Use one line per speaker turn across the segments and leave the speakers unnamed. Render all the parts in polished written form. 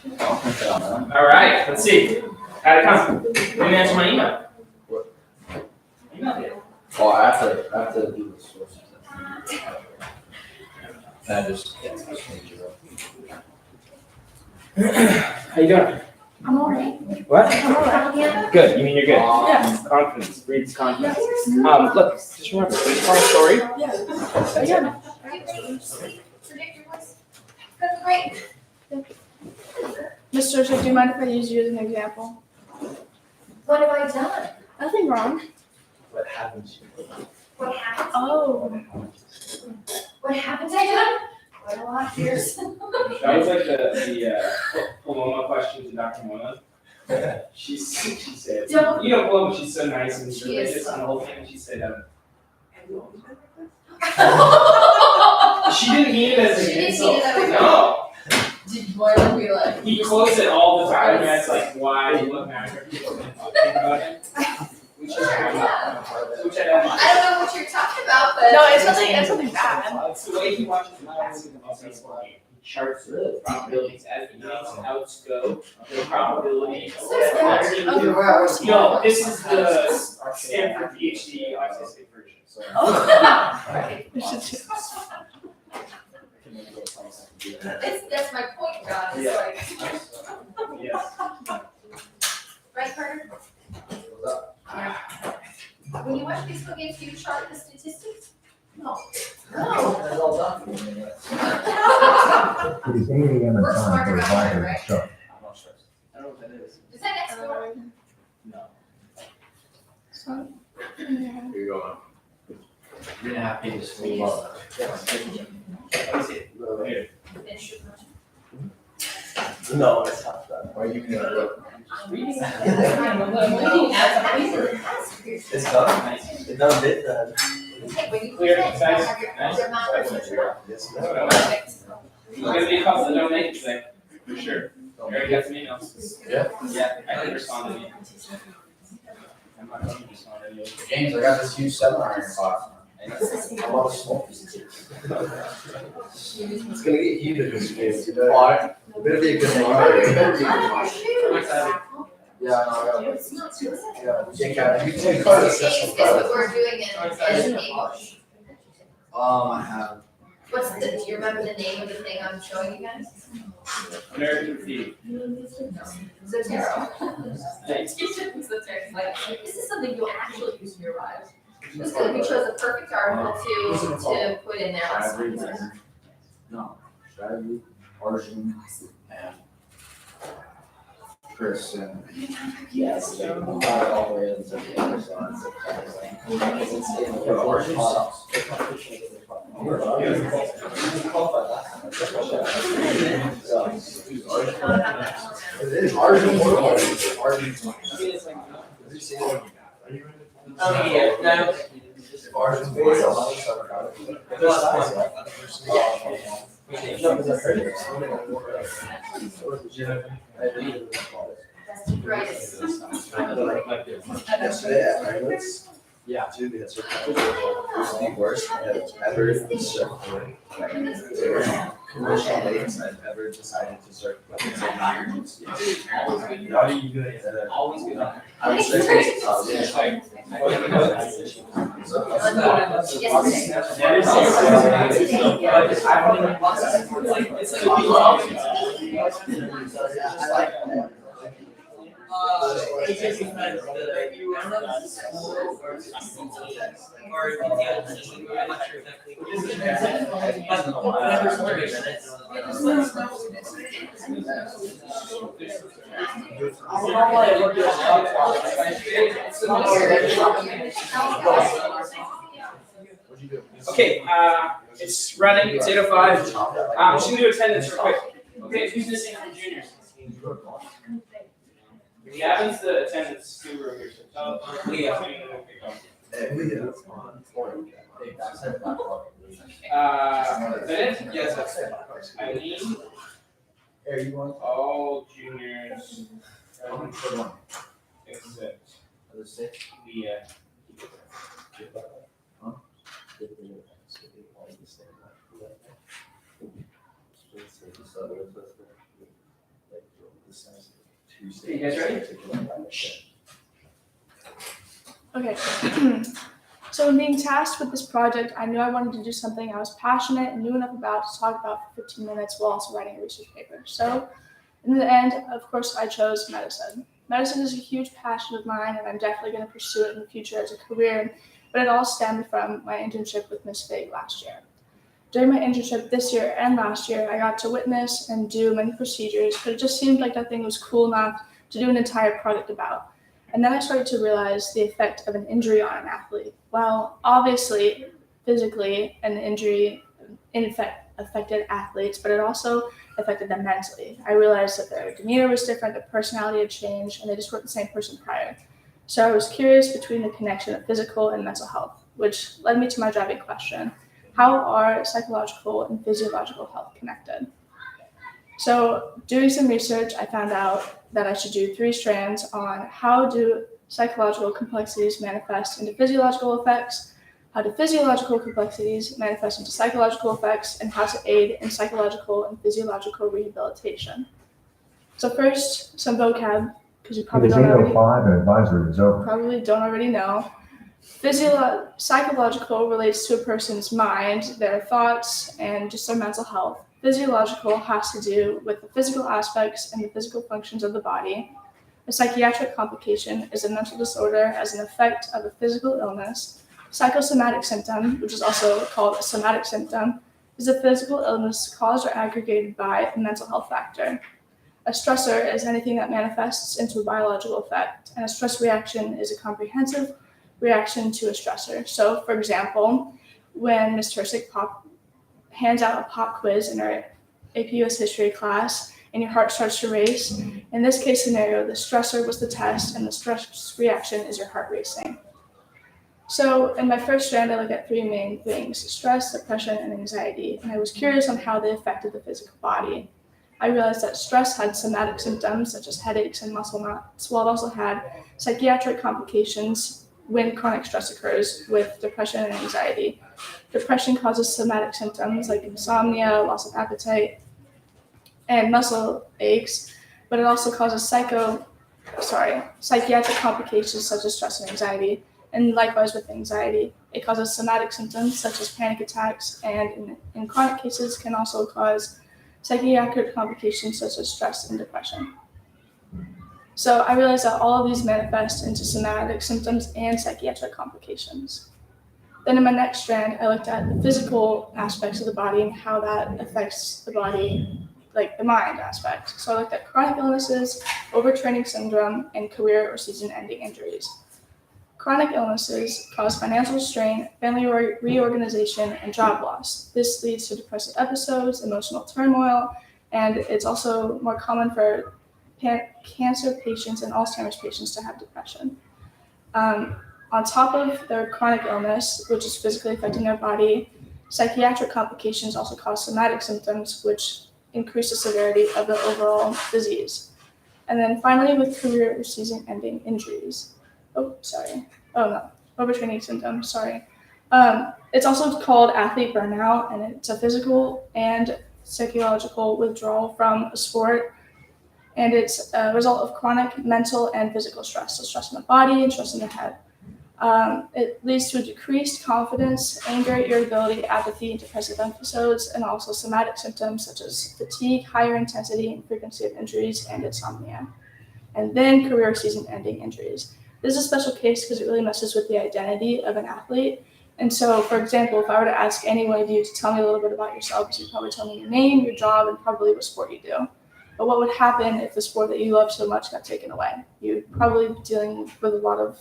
All right, let's see. How'd it come? You didn't answer my email.
What?
Email it.
Oh, I have to do the sources. And I just change it up.
How you doing?
I'm alright.
What?
I'm alright. Yeah.
Good. You mean you're good?
Yes.
Confidence breeds confidence. Look, just remember, it's our story.
Yeah.
Predict your voice. That's great.
Mr. Joseph, do you mind if I use you as an example?
What have I done?
Nothing wrong.
What happens?
What happened?
Oh.
What haven't I done? Quite a lot here.
That was like the Paloma question to Dr. Mona. She said,
Don't.
you know, Paloma, she's so nice and
She is
religious
so.
and the whole thing. And she said, have you always been like
Oh,
this? She didn't mean it as
She
an
didn't
insult.
mean it as a-
No.
Did you want to be like?
He quotes it all the time, and that's like why you look mad at people think about it. Which is
Yeah.
which I don't mind.
I don't know what you're talking about, but.
No, it's something bad.
It's the way he watches basketball baseball game. He charts the probabilities as the innings and outs go. The probability.
Of course.
No, this is the Stanford PhD autistic version. So.
We should do-
That's my point, John, it's
Yeah.
like,
Yes.
right, Carter? When you watch baseball games, do you chart the statistics? No. No.
That's all done.
It is 8 a.m.
We're
and time
smarter
for a
about
Bible
that, right?
show.
I'm not stressed. I don't know what that is.
Is that next door?
No.
So, yeah.
Here you go. 3.5 pages full of.
Here.
Finish your motion.
No, it's not that. Why are you gonna look? It's done. It's done bit then.
Okay, when you
Clear,
present,
concise,
have your
nice.
your mouth or
Yes,
Perfect.
There's gonna be a couple that don't make it today, for sure. I already got some emails.
Yeah?
Yeah, I can respond to you. I'm not going to respond to you.
James, I got this huge seminar in your box. I want to smoke. It's gonna get heated this case. Why? It better be a good one. It better be a good one.
Oh, shoot.
Yeah, no,
It's not too bad.
yeah. Yeah, you take
It's
part of
it's
this.
what we're doing in English.
I have.
What's the, do you remember the name of the thing I'm showing you guys?
American feed.
Zotero.
Thanks.
Zotero. Like, this is something you'll actually use in your lives. This is good, we chose a perfect article to put in there last week.
No, strategy, Arjun, and Chris, and yes, all the way into the other side. Arjun sucks. It is Arjun.
Right.
Yeah. Two minutes. The worst I've ever circulated. Commercial dates I've ever decided to circulate. How do you do it?
Always good.
I would say.
Okay, it's running, it's 8:05. I'm just gonna do attendance real quick. Okay, who's missing from juniors? Gavin's the attendance guru here, so tell Leah. Is that it?
Yes, that's it.
Eileen,
Are you going?
all juniors, except
the six.
We, You guys ready?
Okay. So when being tasked with this project, I knew I wanted to do something I was passionate and knew enough about to talk about for 15 minutes while also writing a research paper. So in the end, of course, I chose medicine. Medicine is a huge passion of mine, and I'm definitely going to pursue it in the future as a career, but it all stemmed from my internship with Miss Fig last year. During my internship this year and last year, I got to witness and do many procedures, but it just seemed like nothing was cool enough to do an entire project about. And then I started to realize the effect of an injury on an athlete. Well, obviously, physically, an injury affected athletes, but it also affected them mentally. I realized that their demeanor was different, their personality had changed, and they just weren't the same person prior. So I was curious between the connection of physical and mental health, which led me to my driving question. How are psychological and physiological health connected? So doing some research, I found out that I should do 3 strands on how do psychological complexities manifest into physiological effects, how do physiological complexities manifest into psychological effects, and how to aid in psychological and physiological rehabilitation. So first, some vocab, because you probably don't already,
8:05 and advisory is over.
probably don't already know. Psychological relates to a person's mind, their thoughts, and just their mental health. Physiological has to do with the physical aspects and the physical functions of the body. A psychiatric complication is a mental disorder as an effect of a physical illness. Psychosomatic symptom, which is also called a somatic symptom, is a physical illness caused or aggregated by a mental health factor. A stressor is anything that manifests into a biological effect, and a stress reaction is a comprehensive reaction to a stressor. So, for example, when Ms. Tursick hands out a pop quiz in our AP US history class, and your heart starts to race, in this case scenario, the stressor was the test, and the stress reaction is your heart racing. So in my first strand, I looked at 3 main things: stress, depression, and anxiety, and I was curious on how they affected the physical body. I realized that stress had somatic symptoms such as headaches and muscle knots, while it also had psychiatric complications when chronic stress occurs with depression and anxiety. Depression causes somatic symptoms like insomnia, loss of appetite, and muscle aches, but it also causes psychiatric complications such as stress and anxiety. And likewise with anxiety, it causes somatic symptoms such as panic attacks, and in chronic cases can also cause psychiatric complications such as stress and depression. So I realized that all of these manifest into somatic symptoms and psychiatric complications. Then in my next strand, I looked at the physical aspects of the body and how that affects the body, like the mind aspect. So I looked at chronic illnesses, overtraining syndrome, and career or season-ending injuries. Chronic illnesses cause financial strain, family reorganization, and job loss. This leads to depressive episodes, emotional turmoil, and it's also more common for cancer patients and Alzheimer's patients to have depression. On top of their chronic illness, which is physically affecting their body, psychiatric complications also cause somatic symptoms, which increase the severity of the overall disease. And then finally, with career or season-ending injuries. Overtraining syndrome, It's also called athlete burnout, and it's a physical and psychological withdrawal from a sport, and it's a result of chronic mental and physical stress, so stress in the body and stress in the head. It leads to a decreased confidence, anger, irritability, apathy, and depressive episodes, and also somatic symptoms such as fatigue, higher intensity and frequency of injuries, and insomnia. And then career season-ending injuries. This is a special case because it really messes with the identity of an athlete. And so, for example, if I were to ask any one of you to tell me a little bit about yourselves, you'd probably tell me your name, your job, and probably what sport you do. But what would happen if the sport that you love so much got taken away? You'd probably be dealing with a lot of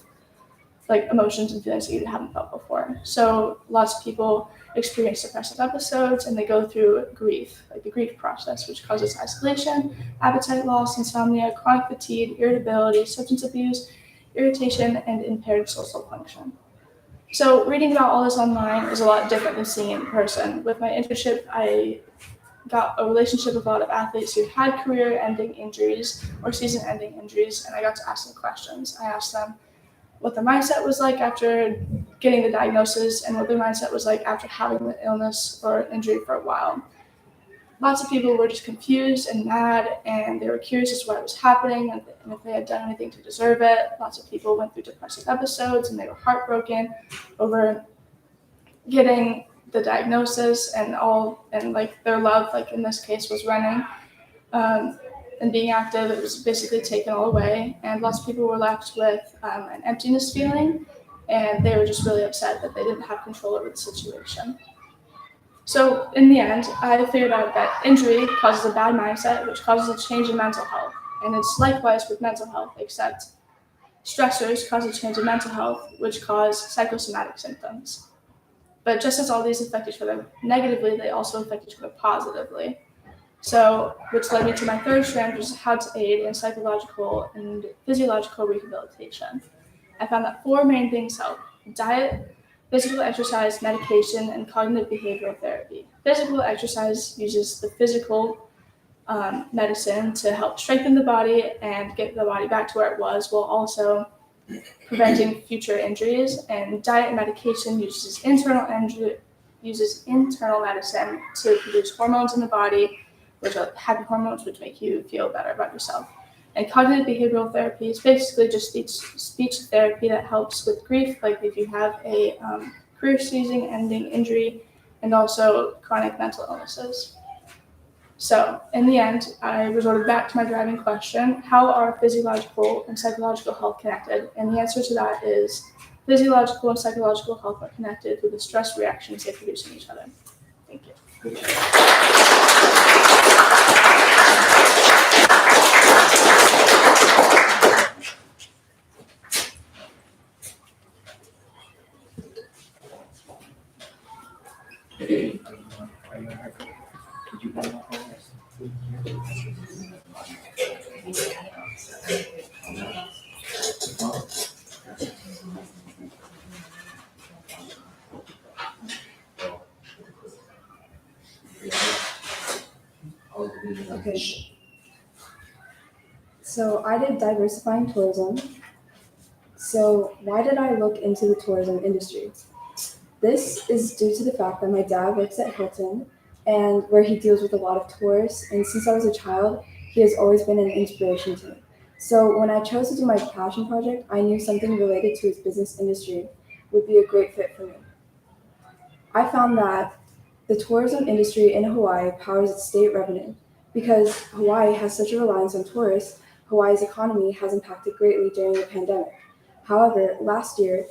emotions and feelings that you haven't felt before. So lots of people experience depressive episodes, and they go through grief, the grief process, which causes isolation, appetite loss, insomnia, chronic fatigue, irritability, substance abuse, irritation, and impaired social function. So reading about all this online is a lot different than seeing it in person. With my internship, I got a relationship with a lot of athletes who had career-ending injuries or season-ending injuries, and I got to ask them questions. I asked them, what their mindset was like after getting the diagnosis and what their mindset was like after having the illness or injury for a while. Lots of people were just confused and mad, and they were curious as to why it was happening and if they had done anything to deserve it. Lots of people went through depressive episodes, and they were heartbroken over getting the diagnosis and like their love, like in this case, was running and being active. It was basically taken all away, and lots of people were left with an emptiness feeling, and they were just really upset that they didn't have control over the situation. So in the end, I figured out that injury causes a bad mindset, which causes a change in mental health. And it's likewise with mental health, except stressors cause a change in mental health, which cause psychosomatic symptoms. But just as all these affect each other negatively, they also affect each other positively. So, which led me to my third strand, which is how to aid in psychological and physiological rehabilitation. I found that 4 main things help: diet, physical exercise, medication, and cognitive behavioral therapy. Physical exercise uses the physical medicine to help strengthen the body and get the body back to where it was, while also preventing future injuries. And diet and medication uses internal medicine to produce hormones in the body, which are happy hormones, which make you feel better about yourself. And cognitive behavioral therapy is basically just speech therapy that helps with grief, like if you have a career-seizing ending injury, and also chronic mental illnesses. So in the end, I resorted back to my driving question: how are physiological and psychological health connected? And the answer to that is physiological and psychological health are connected through the stress reactions they produce in each other. Thank you.
Okay. So I did Diversifying Tourism. So why did I look into the tourism industry? This is due to the fact that my dad works at Hilton, and where he deals with a lot of tourists, and since I was a child, he has always been an inspiration to me. So when I chose to do my passion project, I knew something related to his business industry would be a great fit for me. I found that the tourism industry in Hawaii powers its state revenue. Because Hawaii has such a reliance on tourists, Hawaii's economy has impacted greatly during the pandemic. However, last year,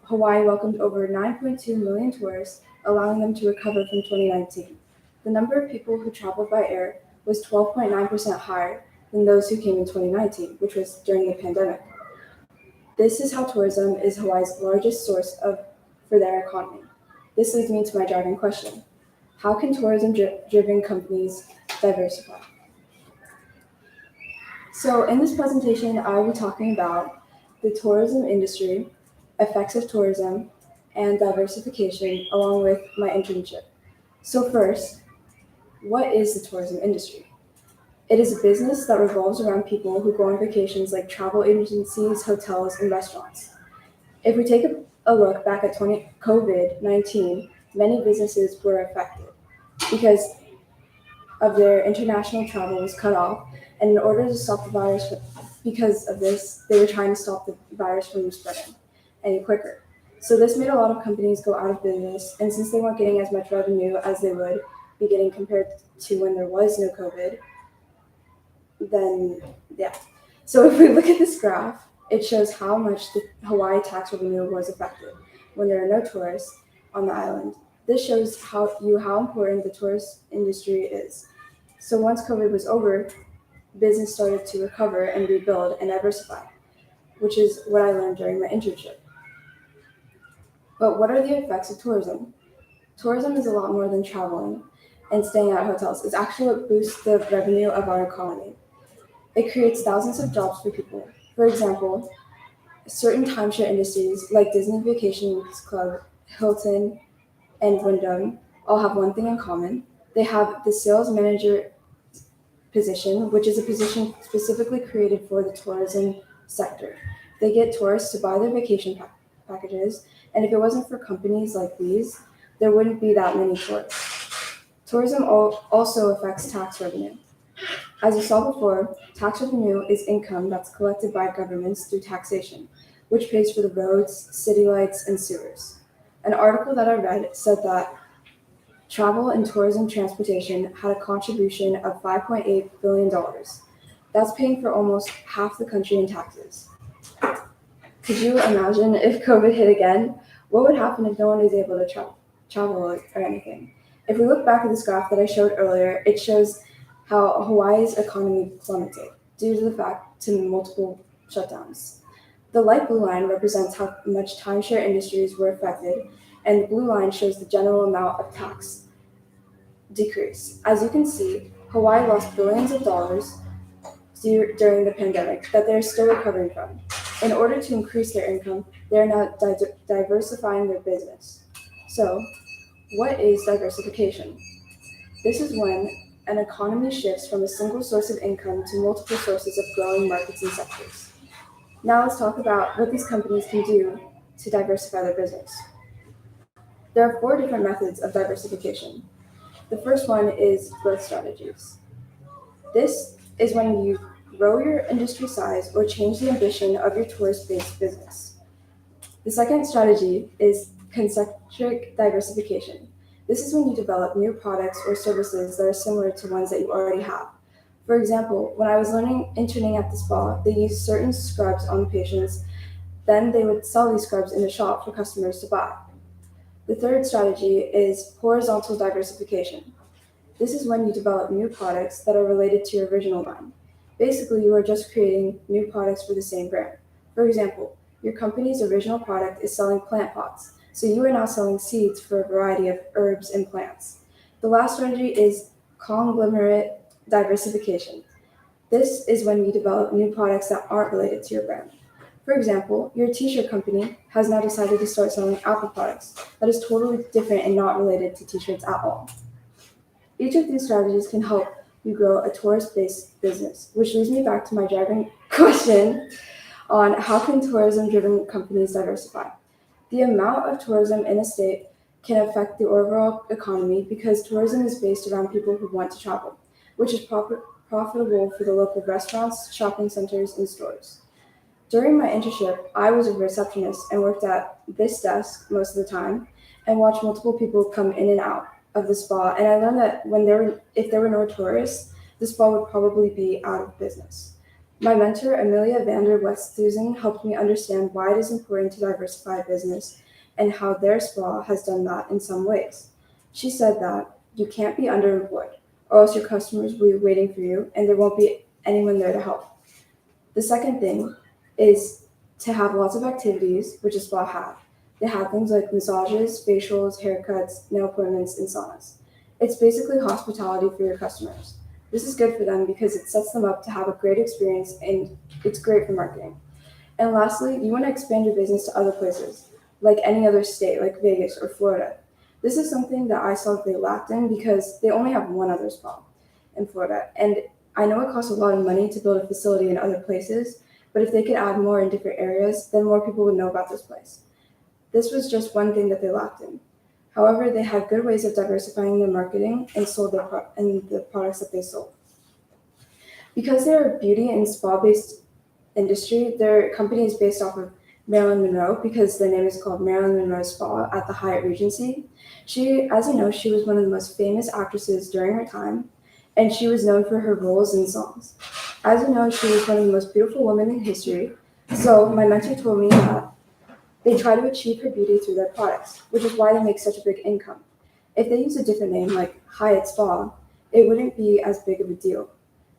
Hawaii welcomed over 9.2 million tourists, allowing them to recover from 2019. The number of people who traveled by air was 12.9% higher than those who came in 2019, which was during the pandemic. This is how tourism is Hawaii's largest source for their economy. This leads me to my driving question: how can tourism-driven companies diversify? So in this presentation, I will be talking about the tourism industry, effects of tourism, and diversification, along with my internship. So first, what is the tourism industry? It is a business that revolves around people who go on vacations, like travel agencies, hotels, and restaurants. If we take a look back at COVID-19, many businesses were affected because of their international travel was cut off, and in order to stop the virus, because of this, they were trying to stop the virus from spreading any quicker. So this made a lot of companies go out of business, and since they weren't getting as much revenue as they would be getting compared to when there was no COVID, then yeah. So if we look at this graph, it shows how much the Hawaii tax revenue was affected when there are no tourists on the island. This shows how important the tourist industry is. So once COVID was over, business started to recover and rebuild and diversify, which is what I learned during my internship. But what are the effects of tourism? Tourism is a lot more than traveling and staying at hotels. It's actually what boosts the revenue of our economy. It creates thousands of jobs for people. For example, certain timeshare industries like Disney Vacations Club, Hilton, and Wyndham all have one thing in common. They have the sales manager position, which is a position specifically created for the tourism sector. They get tourists to buy their vacation packages, and if it wasn't for companies like these, there wouldn't be that many tourists. Tourism also affects tax revenue. As you saw before, tax revenue is income that's collected by governments through taxation, which pays for the roads, city lights, and sewers. An article that I read said that travel and tourism transportation had a contribution of $5.8 billion. That's paying for almost half the country in taxes. Could you imagine if COVID hit again? What would happen if no one is able to travel or anything? If we look back at this graph that I showed earlier, it shows how Hawaii's economy plummeted due to the fact to multiple shutdowns. The light blue line represents how much timeshare industries were affected, and the blue line shows the general amount of tax decrease. As you can see, Hawaii lost billions of dollars during the pandemic that they're still recovering from. In order to increase their income, they're now diversifying their business. So, what is diversification? This is when an economy shifts from a single source of income to multiple sources of growing markets and sectors. Now let's talk about what these companies can do to diversify their business. There are 4 different methods of diversification. The first one is growth strategies. This is when you grow your industry size or change the ambition of your tourist-based business. The second strategy is concentric diversification. This is when you develop new products or services that are similar to ones that you already have. For example, when I was interning at the spa, they used certain scrubs on the patients, then they would sell these scrubs in the shop for customers to buy. The third strategy is horizontal diversification. This is when you develop new products that are related to your original line. Basically, you are just creating new products for the same brand. For example, your company's original product is selling plant pots, so you are now selling seeds for a variety of herbs and plants. The last strategy is conglomerate diversification. This is when you develop new products that aren't related to your brand. For example, your t-shirt company has now decided to start selling Apple products that is totally different and not related to t-shirts at all. Each of these strategies can help you grow a tourist-based business, which leads me back to my driving question on how can tourism-driven companies diversify? The amount of tourism in a state can affect the overall economy because tourism is based around people who want to travel, which is profitable for the local restaurants, shopping centers, and stores. During my internship, I was a receptionist and worked at this desk most of the time and watched multiple people come in and out of the spa, and I learned that if there were no tourists, the spa would probably be out of business. My mentor, Amelia Vander Westhuizen, helped me understand why it is important to diversify business and how their spa has done that in some ways. She said that you can't be underemployed, or else your customers will be waiting for you and there won't be anyone there to help. The second thing is to have lots of activities, which a spa have. They have things like massages, facials, haircuts, nail appointments, and saunas. It's basically hospitality for your customers. This is good for them because it sets them up to have a great experience and it's great for marketing. And lastly, you want to expand your business to other places, like any other state, like Vegas or Florida. This is something that I saw they lacked in because they only have one other spa in Florida. And I know it costs a lot of money to build a facility in other places, but if they could add more in different areas, then more people would know about this place. This was just one thing that they lacked in. However, they had good ways of diversifying their marketing and sold the products that they sold. Because they're a beauty and spa-based industry, their company is based off of Marilyn Monroe because their name is called Marilyn Monroe Spa at the Hyatt Regency. She, as you know, she was one of the most famous actresses during her time, and she was known for her roles in songs. As you know, she was one of the most beautiful women in history, so my mentor told me that they try to achieve her beauty through their products, which is why they make such a big income. If they use a different name like Hyatt Spa, it wouldn't be as big of a deal.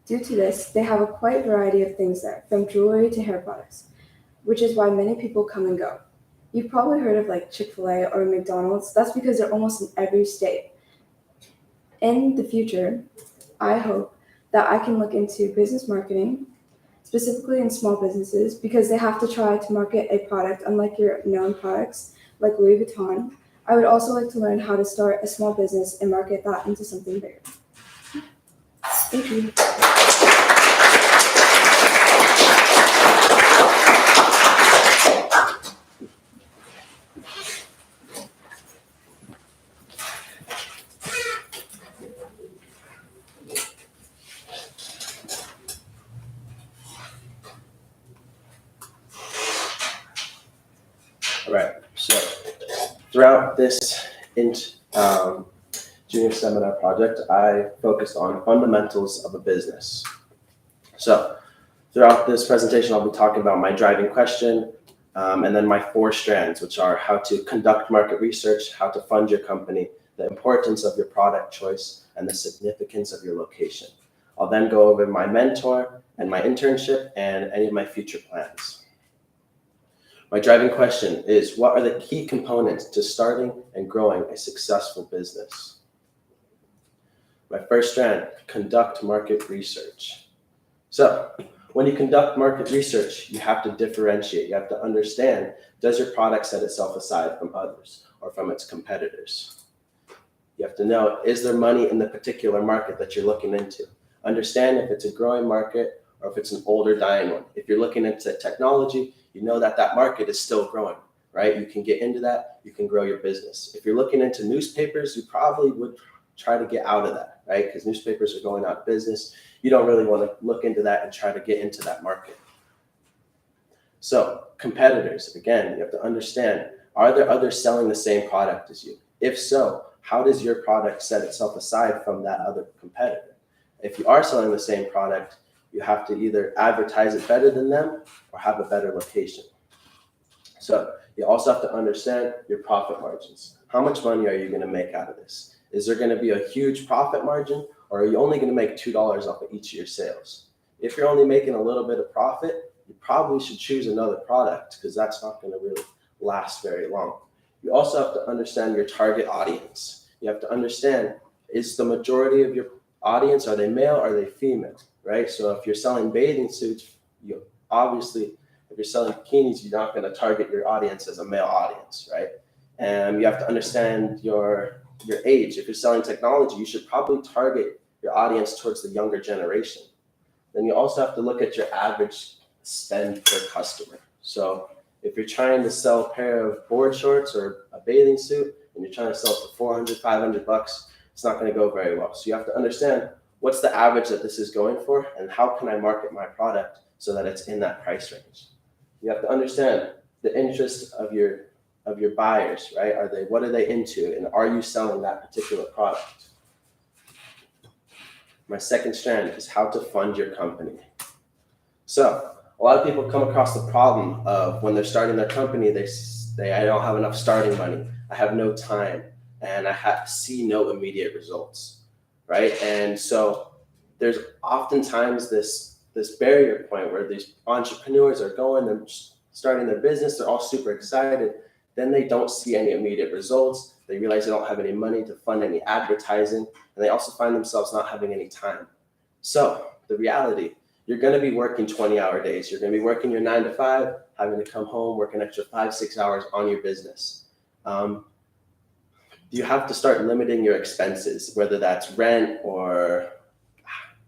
Due to this, they have a quite variety of things there, from jewelry to hair products, which is why many people come and go. You've probably heard of like Chick-fil-A or McDonald's. That's because they're almost in every state. In the future, I hope that I can look into business marketing, specifically in small businesses, because they have to try to market a product unlike your known products like Louis Vuitton. I would also like to learn how to start a small business and market that into something bigger. Thank you.
Right. So throughout this junior seminar project, I focused on fundamentals of a business. So throughout this presentation, I'll be talking about my driving question, and then my 4 strands, which are how to conduct market research, how to fund your company, the importance of your product choice, and the significance of your location. I'll then go over my mentor and my internship and any of my future plans. My driving question is, what are the key components to starting and growing a successful business? My first strand, conduct market research. So when you conduct market research, you have to differentiate. You have to understand, does your product set itself aside from others or from its competitors? You have to know, is there money in the particular market that you're looking into? Understand if it's a growing market or if it's an older, dying one. If you're looking into technology, you know that that market is still growing, right? You can get into that, you can grow your business. If you're looking into newspapers, you probably would try to get out of that, right? Because newspapers are going out of business. You don't really want to look into that and try to get into that market. So competitors, again, you have to understand, are there others selling the same product as you? If so, how does your product set itself aside from that other competitor? If you are selling the same product, you have to either advertise it better than them or have a better location. So you also have to understand your profit margins. How much money are you going to make out of this? Is there going to be a huge profit margin, or are you only going to make $2 off of each of your sales? If you're only making a little bit of profit, you probably should choose another product because that's not going to really last very long. You also have to understand your target audience. You have to understand, is the majority of your audience, are they male or are they female, right? So if you're selling bathing suits, you obviously, if you're selling bikinis, you're not going to target your audience as a male audience, right? And you have to understand your age. If you're selling technology, you should probably target your audience towards the younger generation. Then you also have to look at your average spend per customer. So if you're trying to sell a pair of board shorts or a bathing suit and you're trying to sell it for $400, $500, it's not going to go very well. So you have to understand, what's the average that this is going for, and how can I market my product so that it's in that price range? You have to understand the interest of your buyers, right? What are they into, and are you selling that particular product? My second strand is how to fund your company. So a lot of people come across the problem of when they're starting their company, they I don't have enough starting money, I have no time, and I see no immediate results, right? And so there's oftentimes this barrier point where these entrepreneurs are going, they're starting their business, they're all super excited, then they don't see any immediate results, they realize they don't have any money to fund any advertising, and they also find themselves not having any time. So the reality, you're going to be working 20-hour days, you're going to be working your 9 to 5, having to come home, work an extra 5-6 hours on your business. You have to start limiting your expenses, whether that's rent or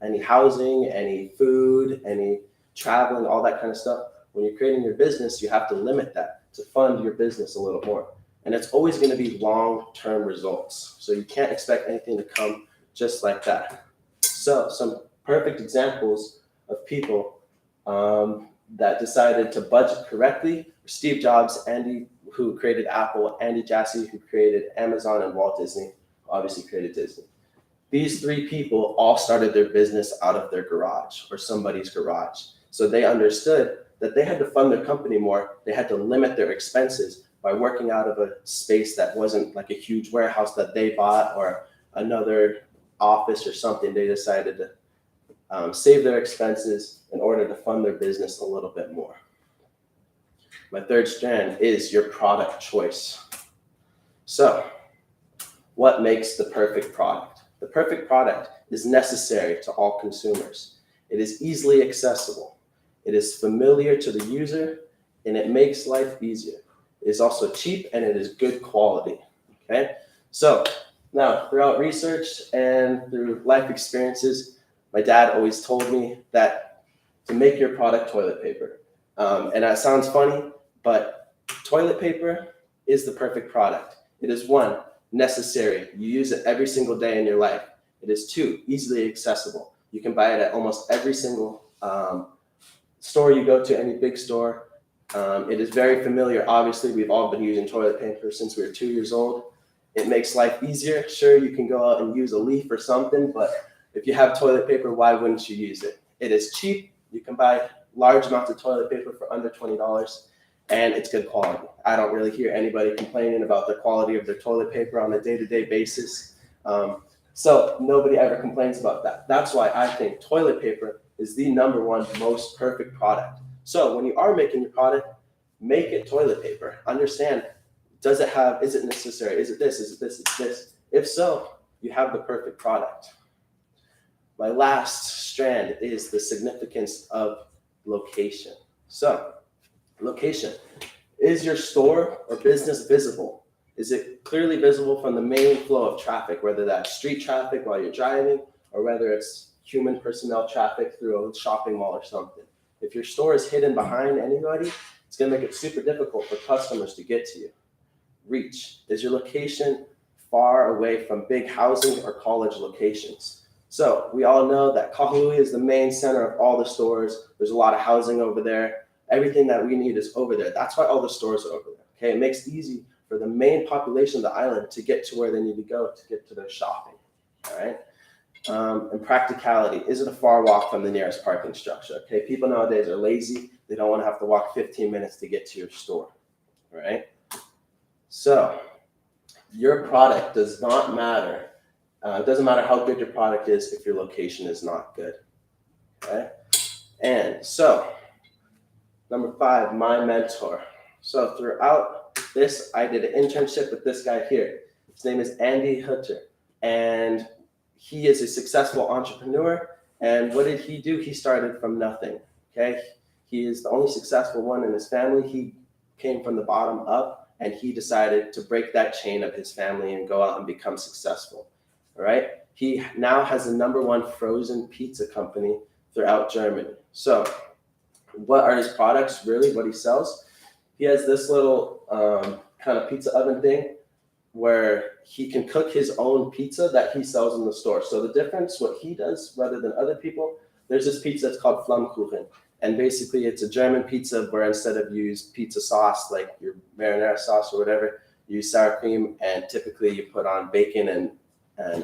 any housing, any food, any traveling, all that kind of stuff. When you're creating your business, you have to limit that to fund your business a little more. And it's always going to be long-term results. So you can't expect anything to come just like that. So some perfect examples of people that decided to budget correctly were Steve Jobs, Andy, who created Apple, Andy Jassy, who created Amazon, and Walt Disney, obviously created Disney. These 3 people all started their business out of their garage or somebody's garage. So they understood that they had to fund their company more. They had to limit their expenses by working out of a space that wasn't like a huge warehouse that they bought or another office or something. They decided to save their expenses in order to fund their business a little bit more. My third strand is your product choice. So what makes the perfect product? The perfect product is necessary to all consumers. It is easily accessible. It is familiar to the user, and it makes life easier. It is also cheap, and it is good quality. Okay? So now, throughout research and through life experiences, my dad always told me that to make your product toilet paper. And that sounds funny, but toilet paper is the perfect product. It is 1, necessary. You use it every single day in your life. It is 2, easily accessible. You can buy it at almost every single store you go to, any big store. It is very familiar. Obviously, we've all been using toilet paper since we were 2 years old. It makes life easier. Sure, you can go out and use a leaf or something, but if you have toilet paper, why wouldn't you use it? It is cheap. You can buy large amounts of toilet paper for under $20, and it's good quality. I don't really hear anybody complaining about the quality of their toilet paper on a day-to-day basis. So nobody ever complains about that. That's why I think toilet paper is the #1 most perfect product. So when you are making your product, make it toilet paper. Understand, is it necessary? Is it this? Is it this? Is it this? If so, you have the perfect product. My last strand is the significance of location. So, location. Is your store or business visible? Is it clearly visible from the main flow of traffic, whether that's street traffic while you're driving, or whether it's human personnel traffic through a shopping mall or something? If your store is hidden behind anybody, it's gonna make it super difficult for customers to get to you. Reach. Is your location far away from big housing or college locations? So we all know that Kahului is the main center of all the stores. There's a lot of housing over there. Everything that we need is over there. That's why all the stores are over there. Okay, it makes it easy for the main population of the island to get to where they need to go to get to their shopping. All right. And practicality. Is it a far walk from the nearest parking structure? Okay, people nowadays are lazy. They don't want to have to walk 15 minutes to get to your store. All right. So your product does not matter. It doesn't matter how good your product is if your location is not good. Okay. And so, #5, my mentor. So throughout this, I did an internship with this guy here. His name is Andy Hutter, and he is a successful entrepreneur. And what did he do? He started from nothing. Okay, he is the only successful one in his family. He came from the bottom up, and he decided to break that chain of his family and go out and become successful. All right. He now has the #1 frozen pizza company throughout Germany. So, what are his products? Really, what he sells? He has this little kind of pizza oven thing where he can cook his own pizza that he sells in the store. So the difference, what he does rather than other people, there's this pizza that's called Flammkuchen. And basically it's a German pizza where instead of use pizza sauce, like your marinara sauce or whatever, you use sour cream, and typically you put on bacon and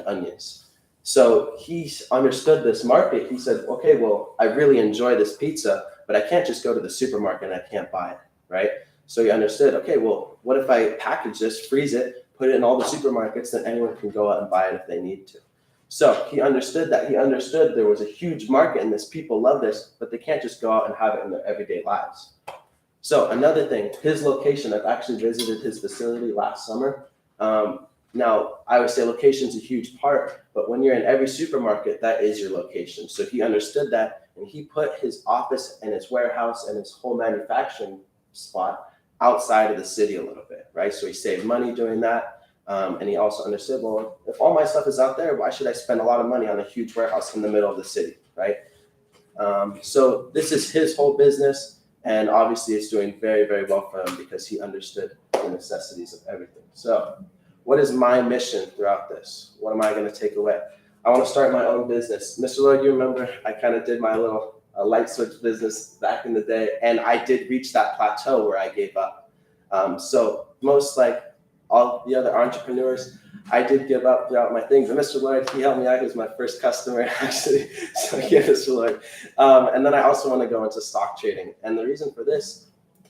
onions. So he understood this market. He said, okay, well, I really enjoy this pizza, but I can't just go to the supermarket and I can't buy it, right? So he understood, okay, well, what if I package this, freeze it, put it in all the supermarkets, then anyone can go out and buy it if they need to. So he understood that. He understood there was a huge market in this. People love this, but they can't just go out and have it in their everyday lives. So another thing, his location, I've actually visited his facility last summer. Now, I would say location is a huge part, but when you're in every supermarket, that is your location. So he understood that, and he put his office and his warehouse and his whole manufacturing spot outside of the city a little bit, right? So he saved money doing that. And he also understood, well, if all my stuff is out there, why should I spend a lot of money on a huge warehouse in the middle of the city, right? So this is his whole business, and obviously it's doing very, very well for him because he understood the necessities of everything. So what is my mission throughout this? What am I going to take away? I want to start my own business. Mr. Lloyd, you remember I kind of did my little light switch business back in the day, and I did reach that plateau where I gave up. So most like all the other entrepreneurs, I did give up throughout my things. And Mr. Lloyd, he helped me out. He was my first customer, actually. So yeah, Mr. Lloyd. And then I also want to go into stock trading. And the reason for this,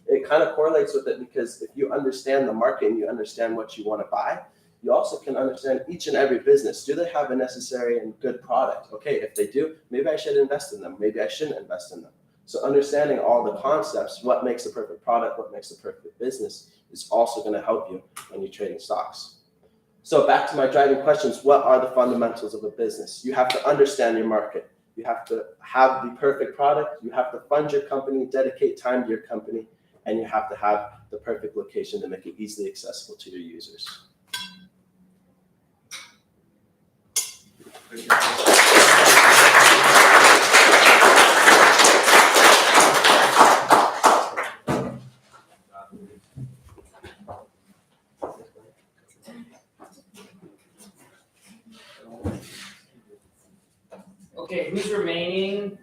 it kind of correlates with it because if you understand the market and you understand what you want to buy, you also can understand each and every business. Do they have a necessary and good product? Okay, if they do, maybe I should invest in them. Maybe I shouldn't invest in them. So understanding all the concepts, what makes a perfect product, what makes a perfect business, is also going to help you when you're trading stocks. So back to my driving questions, what are the fundamentals of a business? You have to understand your market. You have to have the perfect product. You have to fund your company, dedicate time to your company, and you have to have the perfect location to make it easily accessible to your users.
Okay, who's remaining?